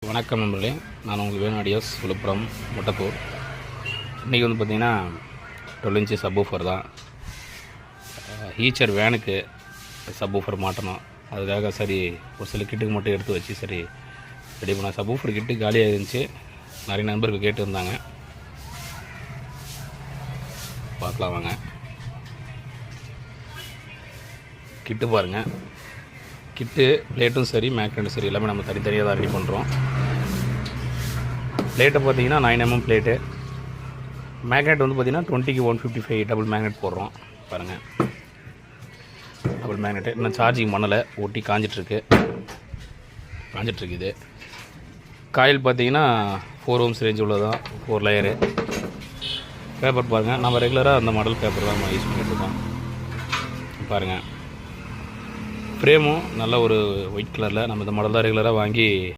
வணக்கம் நண்பர்களே, நான் உங்கள் வேணு ஆடியோஸ் விழுப்புரம் முட்டத்தூர். இன்றைக்கி வந்து பார்த்திங்கன்னா 12 இன்ச்சு சப்வூஃபர் தான். ஈச்சர் வேனுக்கு சப்வூஃபர் மாட்டணும். அதுக்காக சரி ஒரு சில கிட்டுக்கு மட்டும் எடுத்து வச்சு சரி ரெடி பண்ண. சப்வூஃபர் கிட்டு காலியாக இருந்துச்சு. நிறைய நண்பர்கள் கேட்டு இருந்தாங்க. பார்க்கலாம் வாங்க. கிட்டு பாருங்கள். கிட்டு பிளேட்டும் சரி மேக்னெட்டும் சரி எல்லாமே நம்ம தனித்தனியாக தான் ரெடி பண்ணுறோம். பிளேட்டை பார்த்தீங்கன்னா 9mm பிளேட்டு. மேக்னெட் வந்து பார்த்திங்கன்னா 20க்கு 155 டபுள் மேக்னெட் போடுறோம். பாருங்கள், டபுள் மேக்னெட்டு இன்னும் சார்ஜிங் பண்ணலை, ஒட்டி காஞ்சிட்ருக்கு இது. காயில் பார்த்தீங்கன்னா 4 ohms ரேஞ்ச் உள்ளதான், 4 லேயரு. பேப்பர் பாருங்கள், நம்ம ரெகுலராக அந்த மாடல் பேப்பர் தான் நம்ம யூஸ் பண்ணிகிட்ருக்கோம். பாருங்கள், ஃப்ரேமும் நல்ல ஒரு ஒயிட் கலரில் நம்ம இந்த மாடல் தான் ரெகுலராக வாங்கி